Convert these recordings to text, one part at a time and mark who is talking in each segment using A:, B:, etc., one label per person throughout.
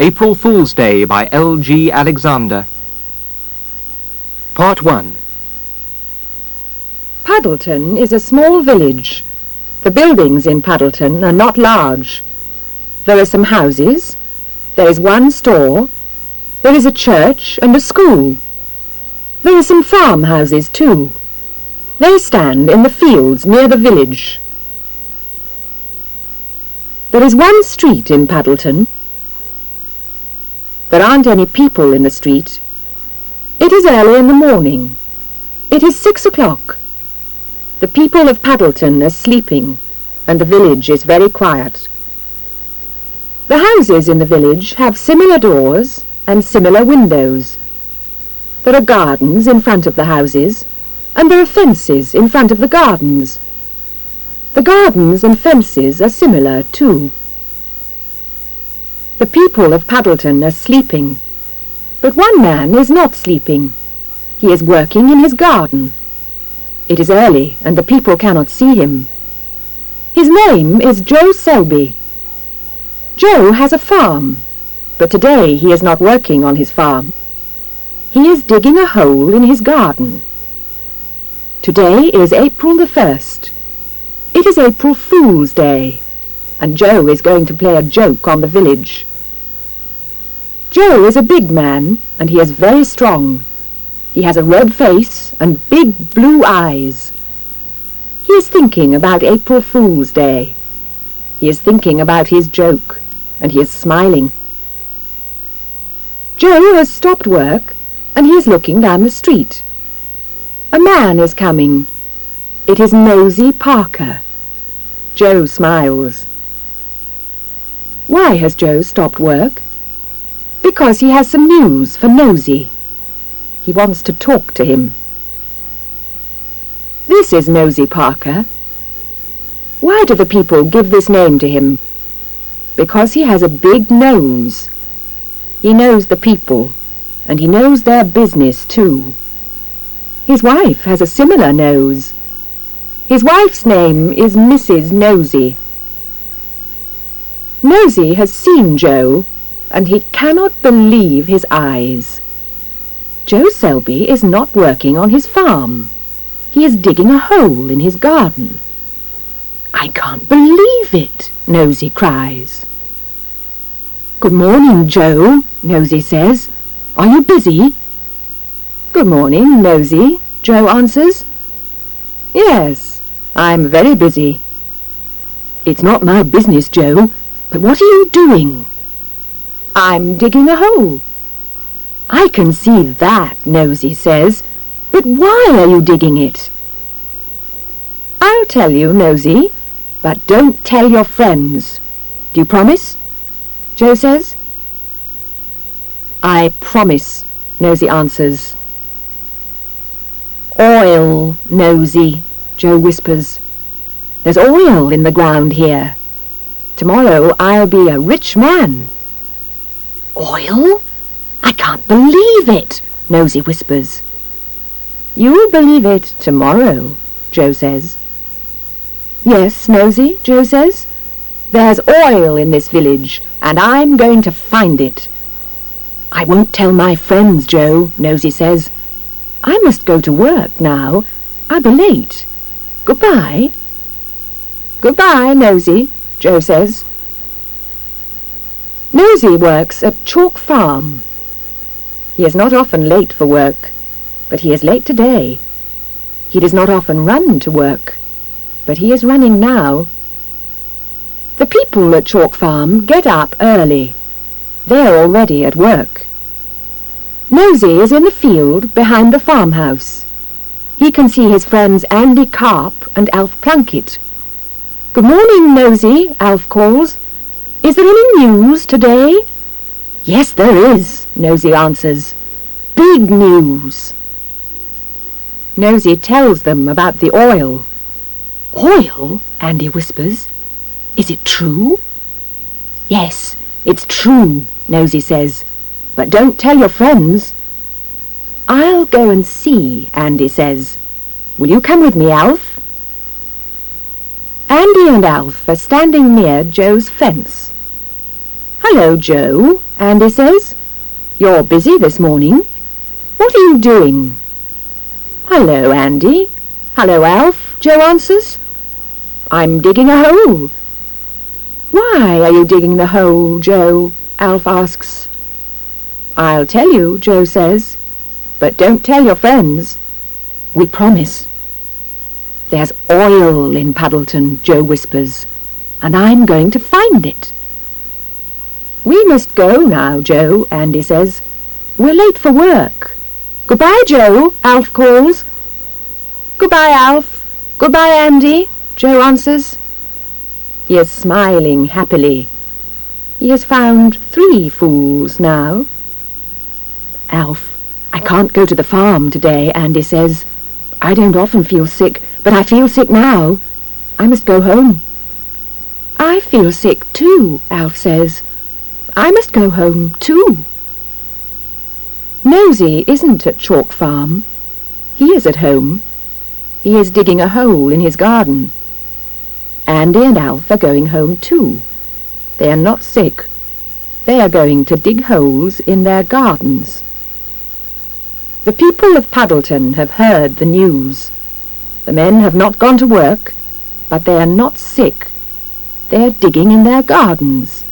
A: April Fool's Day by L.G. Alexander. Part 1.
B: Paddleton is a small village. The buildings in Paddleton are not large. There are some houses, there is one store, there is a church and a school. There are some farmhouses too. They stand in the fields near the village. There is one street in Paddleton. There aren't any people in the street. It is early in the morning. It is 6 o'clock. The people of Paddleton are sleeping, and the village is very quiet. The houses in the village have similar doors and similar windows. There are gardens in front of the houses, and there are fences in front of the gardens. The gardens and fences are similar too. The people of Paddleton are sleeping, but one man is not sleeping. He is working in his garden. It is early, and the people cannot see him. His name is Joe Selby. Joe has a farm, but today he is not working on his farm. He is digging a hole in his garden. Today is April the 1st. It is April Fool's Day, and Joe is going to play a joke on the village. Joe is a big man, and he is very strong. He has a red face and big blue eyes. He is thinking about April Fool's Day. He is thinking about his joke, and he is smiling. Joe has stopped work, and he is looking down the street. A man is coming. It is Nosy Parker. Joe smiles. Why has Joe stopped work? Because he has some news for Nosy. He wants to talk to him. This is Nosy Parker. Why do the people give this name to him? Because he has a big nose. He knows the people, and he knows their business too. His wife has a similar nose. His wife's name is Mrs. Nosy. Nosy has seen Joe, and he cannot believe his eyes. Joe Selby is not working on his farm. He is digging a hole in his garden. I can't believe it, Nosy cries. Good morning, Joe, Nosy says. Are you busy? Good morning, Nosy, Joe answers. Yes, I'm very busy. It's not my business, Joe, but what are you doing? I'm digging a hole. I can see that, Nosy says, but why are you digging it? I'll tell you, Nosy, but don't tell your friends. Do you promise? Joe says. I promise, Nosy answers. Oil, Nosy, Joe whispers. There's oil in the ground here. Tomorrow I'll be a rich man. Oil? I can't believe it, Nosy whispers. You'll believe it tomorrow, Joe says. Yes, Nosy, Joe says. There's oil in this village, and I'm going to find it. I won't tell my friends, Joe, Nosy says. I must go to work now. I'll be late. Goodbye. Goodbye, Nosy, Joe says. Nosy works at Chalk Farm. He is not often late for work, but he is late today. He does not often run to work, but he is running now. The people at Chalk Farm get up early. They are already at work. Nosy is in the field behind the farmhouse. He can see his friends Andy Carp and Alf Plunkett. Good morning, Nosy, Alf calls. Is there any news today? Yes, there is, Nosy answers. Big news. Nosy tells them about the oil. Oil? Andy whispers. Is it true? Yes, it's true, Nosy says. But don't tell your friends. I'll go and see, Andy says. Will you come with me, Alf? Andy and Alf are standing near Joe's fence. Hello, Joe, Andy says. "You're busy this morning. What are you doing?" "Hello, Andy." "Hello, Alf," Joe answers. "I'm digging a hole." "Why are you digging the hole, Joe?" Alf asks. "I'll tell you," Joe says, "but don't tell your friends." "We promise." "There's oil in Puddleton," Joe whispers, "and I'm going to find it." "We must go now, Joe," Andy says. "We're late for work." "Goodbye, Joe," Alf calls. "Goodbye, Alf." "Goodbye, Andy," Joe answers. He is smiling happily. He has found 3 fools now. "Alf, I can't go to the farm today," Andy says. "I don't often feel sick, but I feel sick now. I must go home." "I feel sick too," Alf says. "I must go home too." Nosy isn't at Chalk Farm. He is at home. He is digging a hole in his garden. Andy and Alf are going home too. They are not sick. They are going to dig holes in their gardens. The people of Puddleton have heard the news. The men have not gone to work, but they are not sick. They are digging in their gardens.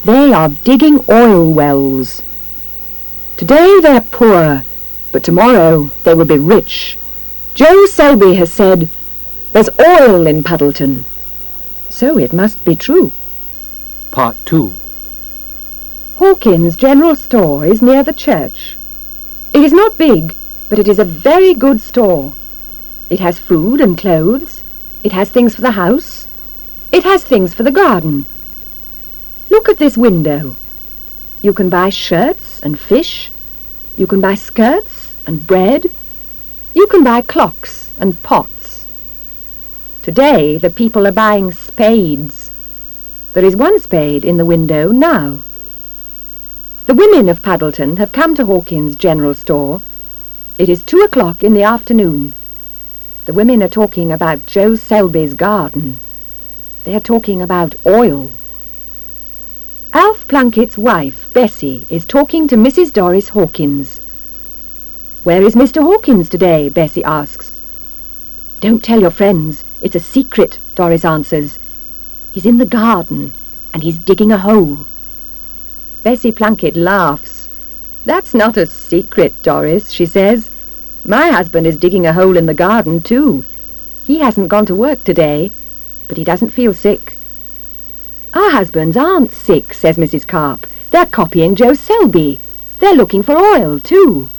B: They are digging oil wells. Today they are poor, but tomorrow they will be rich. Joe Selby has said, "There's oil in Puddleton." So it must be true.
A: Part 2.
B: Hawkins' General Store is near the church. It is not big, but it is a very good store. It has food and clothes. It has things for the house. It has things for the garden. Look at this window. You can buy shirts and fish. You can buy skirts and bread. You can buy clocks and pots. Today the people are buying spades. There is one spade in the window now. The women of Puddleton have come to Hawkins' General Store. It is 2 o'clock in the afternoon. The women are talking about Joe Selby's garden. They are talking about oil. Alf Plunkett's wife, Bessie, is talking to Mrs. Doris Hawkins. "Where is Mr. Hawkins today?" Bessie asks. "Don't tell your friends. It's a secret," Doris answers. "He's in the garden, and he's digging a hole." Bessie Plunkett laughs. "That's not a secret, Doris," she says. "My husband is digging a hole in the garden too. He hasn't gone to work today, but he doesn't feel sick." "Our husbands aren't sick," says Mrs. Carp. "They're copying Joe Selby. They're looking for oil too."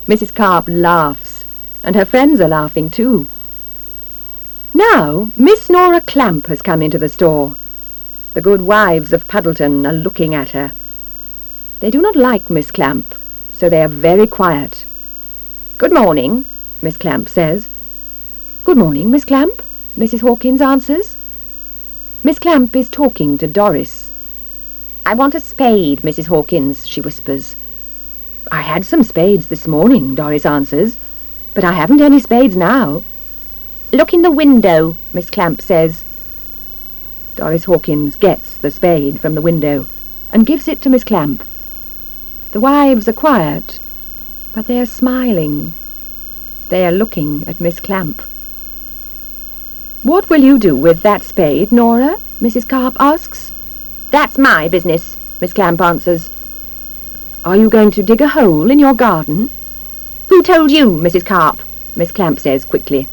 B: Mrs. Carp laughs, and her friends are laughing too. Now Miss Nora Clamp has come into the store. The good wives of Puddleton are looking at her. They do not like Miss Clamp, so they are very quiet. "Good morning," Miss Clamp says. "Good morning, Miss Clamp," Mrs. Hawkins answers. Miss Clamp is talking to Doris. "I want a spade, Mrs. Hawkins," she whispers. "I had some spades this morning," Doris answers, "but I haven't any spades now." "Look in the window," Miss Clamp says. Doris Hawkins gets the spade from the window and gives it to Miss Clamp. The wives are quiet, but they are smiling. They are looking at Miss Clamp. "What will you do with that spade, Nora?" Mrs. Carp asks. "That's my business," Miss Clamp answers. "Are you going to dig a hole in your garden?" "Who told you, Mrs. Carp?" Miss Clamp says quickly.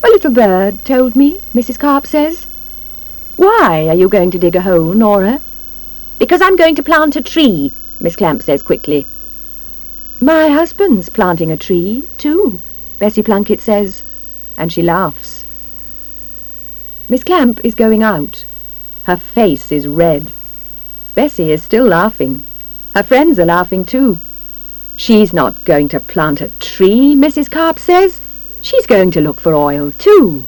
B: "A little bird told me," Mrs. Carp says. "Why are you going to dig a hole, Nora?" "Because I'm going to plant a tree," Miss Clamp says quickly. "My husband's planting a tree, too," Bessie Plunkett says, and she laughs. Miss Clamp is going out. Her face is red. Bessie is still laughing. Her friends are laughing too. "She's not going to plant a tree," Mrs. Carp says. "She's going to look for oil too."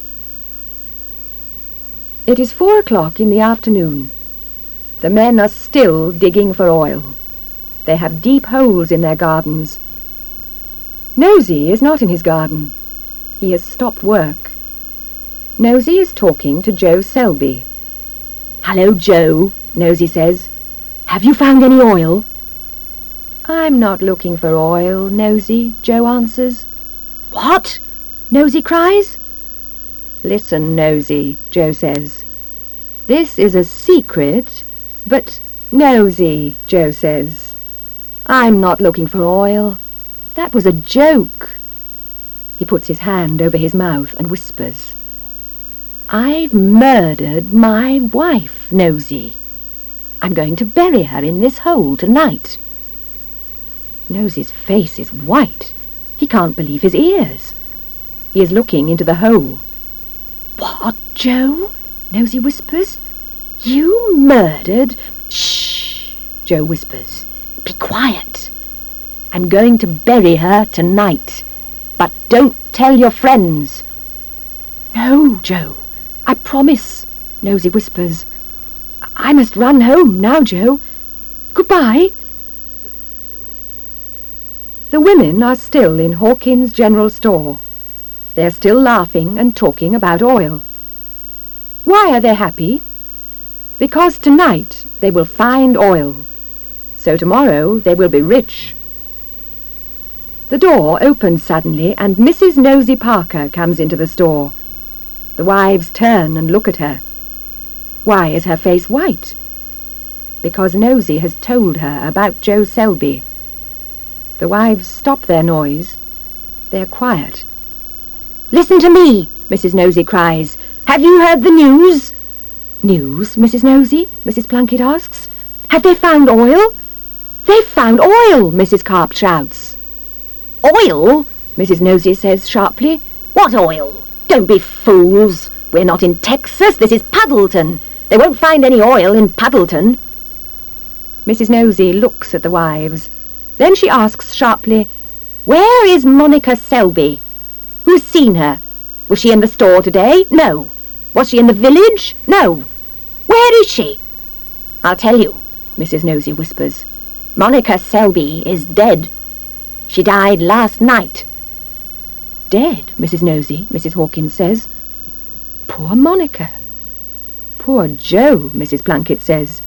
B: It is 4 o'clock in the afternoon. The men are still digging for oil. They have deep holes in their gardens. Nosy is not in his garden. He has stopped work. Nosy is talking to Joe Selby. "Hello, Joe," Nosy says. Have you found any oil? I'm not looking for oil, Nosy, Joe answers. What? Nosy cries. Listen, Nosy, Joe says. This is a secret, but Nosy, Joe says. I'm not looking for oil. That was a joke. He puts his hand over his mouth and whispers. I've murdered my wife, Nosy. I'm going to bury her in this hole tonight. Nosy's face is white. He can't believe his ears. He is looking into the hole. What, Joe? Nosy whispers. You murdered... Shh, Joe whispers. Be quiet. I'm going to bury her tonight. But don't tell your friends. No, Joe. I promise, Nosy whispers. I must run home now, Joe. Goodbye. The women are still in Hawkins' General Store. They are still laughing and talking about oil. Why are they happy? Because tonight they will find oil. So tomorrow they will be rich. The door opens suddenly and Mrs. Nosy Parker comes into the store. The wives turn and look at her. Why is her face white? Because Nosy has told her about Joe Selby. The wives stop their noise. They are quiet. Listen to me, Mrs. Nosy cries. Have you heard the news? News, Mrs. Nosy? Mrs. Plunkett asks. Have they found oil? They've found oil, Mrs. Carp shouts. Oil? Mrs. Nosy says sharply. What oil? Don't be fools. We're not in Texas. This is Puddleton. They won't find any oil in Puddleton. Mrs. Nosy looks at the wives. Then she asks sharply, Where is Monica Selby? Who's seen her? Was she in the store today? No. Was she in the village? No. Where is she? I'll tell you, Mrs. Nosy whispers. Monica Selby is dead. She died last night. Dead, Mrs. Nosy, Mrs. Hawkins says. Poor Monica. Poor Joe, Mrs. Plunkett says.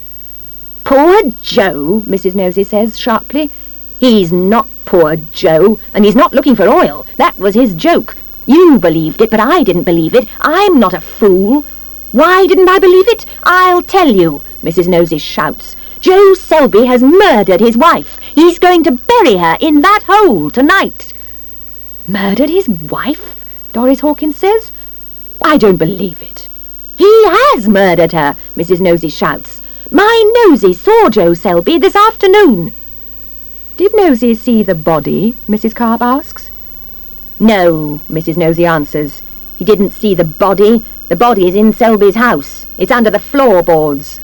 B: Poor Joe, Mrs. Nosy says sharply. He's not poor Joe, and he's not looking for oil. That was his joke. You believed it, but I didn't believe it. I'm not a fool. Why didn't I believe it? I'll tell you, Mrs. Nosy shouts. Joe Selby has murdered his wife. He's going to bury her in that hole tonight. Murdered his wife? Doris Hawkins says. I don't believe it. He has murdered her, Mrs. Nosy shouts. My Nosy saw Joe Selby this afternoon. Did Nosy see the body? Mrs. Carp asks. No, Mrs. Nosy answers. He didn't see the body. The body is in Selby's house. It's under the floorboards.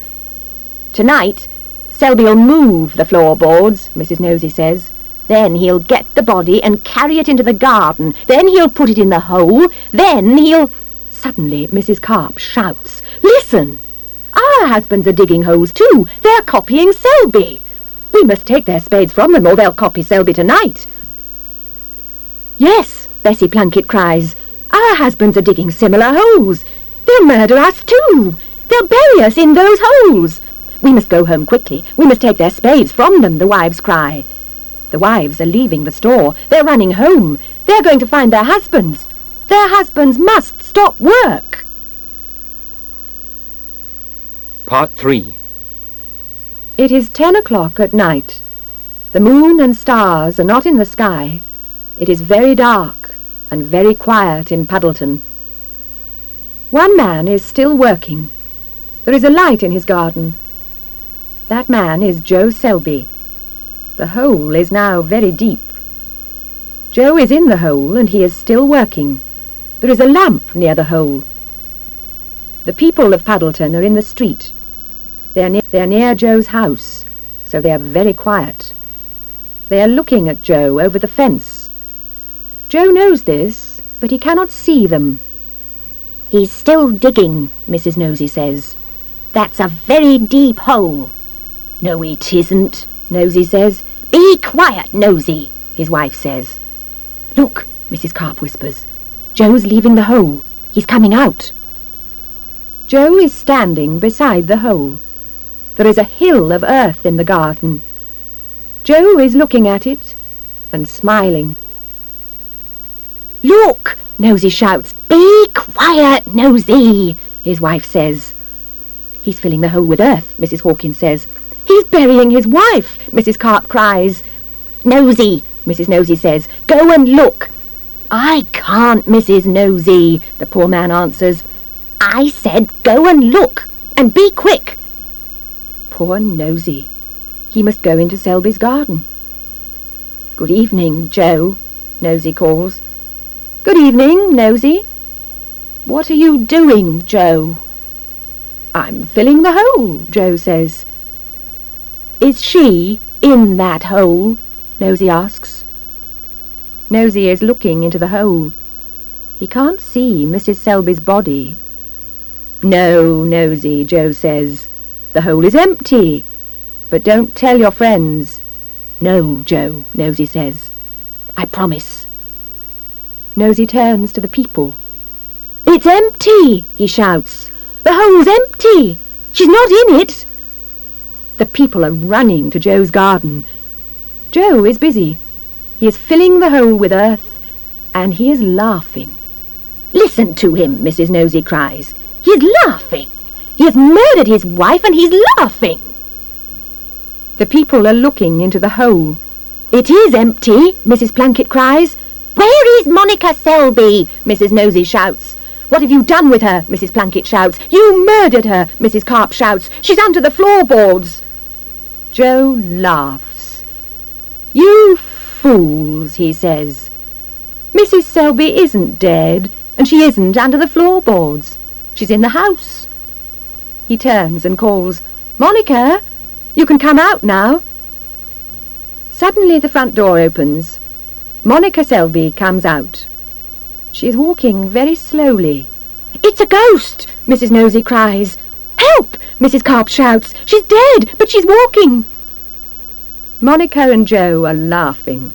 B: Tonight, Selby'll move the floorboards, Mrs. Nosy says. Then he'll get the body and carry it into the garden. Then he'll put it in the hole. Then he'll... Suddenly, Mrs. Carp shouts, Listen! Our husbands are digging holes too. They're copying Selby. We must take their spades from them or they'll copy Selby tonight. Yes, Bessie Plunkett cries. Our husbands are digging similar holes. They'll murder us too. They'll bury us in those holes. We must go home quickly. We must take their spades from them, the wives cry. The wives are leaving the store. They're running home. They're going to find their husbands. Their husbands must stop work.
A: Part 3.
B: It is 10 o'clock at night. The moon and stars are not in the sky. It is very dark and very quiet in Puddleton. One man is still working. There is a light in his garden. That man is Joe Selby. The hole is now very deep. Joe is in the hole and he is still working. There is a lamp near the hole. The people of Puddleton are in the street. They are near Joe's house, so they are very quiet. They are looking at Joe over the fence. Joe knows this, but he cannot see them. He's still digging, Mrs. Nosy says. That's a very deep hole. No, it isn't, Nosy says. Be quiet, Nosy, his wife says. Look, Mrs. Carp whispers. Joe's leaving the hole. He's coming out. Joe is standing beside the hole. There is a hill of earth in the garden. Joe is looking at it and smiling. "Look!" Nosy shouts. "Be quiet, Nosy," his wife says. "He's filling the hole with earth," Mrs. Hawkins says. "He's burying his wife," Mrs. Carp cries. "Nosy," Mrs. Nosy says, "go and look." "I can't, Mrs. Nosy," the poor man answers. "I said go and look, and be quick." Poor Nosy. He must go into Selby's garden. "Good evening, Joe," Nosy calls. "Good evening, Nosy." "What are you doing, Joe?" "I'm filling the hole," Joe says. "Is she in that hole?" Nosy asks. Nosy is looking into the hole. He can't see Mrs. Selby's body. "No, Nosy," Joe says. "The hole is empty. But don't tell your friends." "No, Joe," Nosy says. "I promise." Nosy turns to the people. "It's empty," he shouts. "The hole's empty. She's not in it." The people are running to Joe's garden. Joe is busy. He is filling the hole with earth, and he is laughing. "Listen to him," Mrs. Nosy cries. "He is laughing. He has murdered his wife, and he's laughing." The people are looking into the hole. "It is empty," Mrs. Plunkett cries. "Where is Monica Selby?" Mrs. Nosy shouts. "What have you done with her?" Mrs. Plunkett shouts. "You murdered her," Mrs. Carp shouts. "She's under the floorboards." Joe laughs. "You fools," he says. "Mrs. Selby isn't dead, and she isn't under the floorboards. She's in the house." He turns and calls, "Monica, you can come out now." Suddenly the front door opens. Monica Selby comes out. She is walking very slowly. "It's a ghost!" Mrs. Nosy cries. "Help!" Mrs. Carp shouts. "She's dead, but she's walking." Monica and Joe are laughing.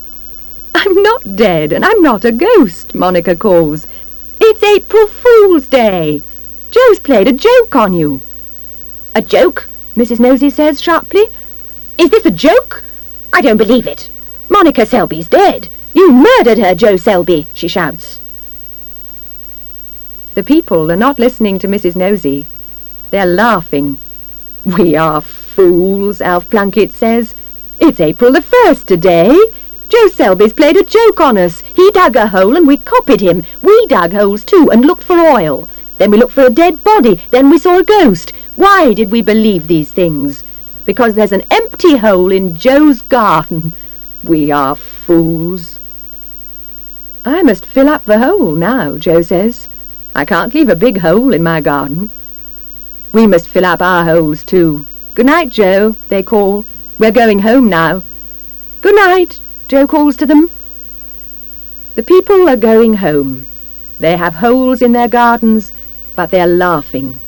B: "I'm not dead, and I'm not a ghost," Monica calls. "It's April Fool's Day. Joe's played a joke on you." "A joke?" Mrs. Nosy says sharply. "Is this a joke? I don't believe it. Monica Selby's dead. You murdered her, Joe Selby," she shouts. The people are not listening to Mrs. Nosy. They're laughing. "We are fools," Alf Plunkett says. "It's April the 1st today. Joe Selby's played a joke on us. He dug a hole and we copied him. We dug holes too and looked for oil. Then we looked for a dead body. Then we saw a ghost. Why did we believe these things? Because there's an empty hole in Joe's garden. We are fools." "I must fill up the hole now," Joe says. "I can't leave a big hole in my garden." "We must fill up our holes too. Good night, Joe," they call. "We're going home now." "Good night," Joe calls to them. The people are going home. They have holes in their gardens, but they are laughing.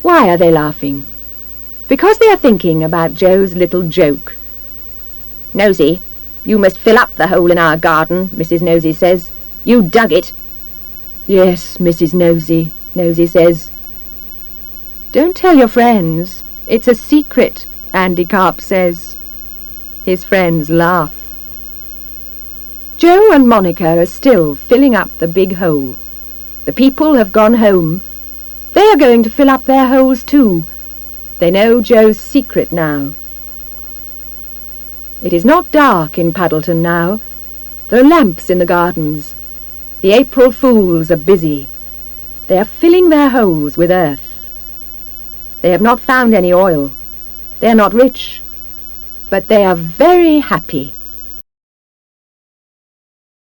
B: Why are they laughing? Because they are thinking about Joe's little joke. "Nosy, you must fill up the hole in our garden," Mrs. Nosy says. "You dug it." "Yes, Mrs. Nosy," Nosy says. "Don't tell your friends. It's a secret," Andy Carp says. His friends laugh. Joe and Monica are still filling up the big hole. The people have gone home. They are going to fill up their holes too. They know Joe's secret now. It is not dark in Puddleton now. There are lamps in the gardens. The April fools are busy. They are filling their holes with earth. They have not found any oil. They are not rich. But they are very happy.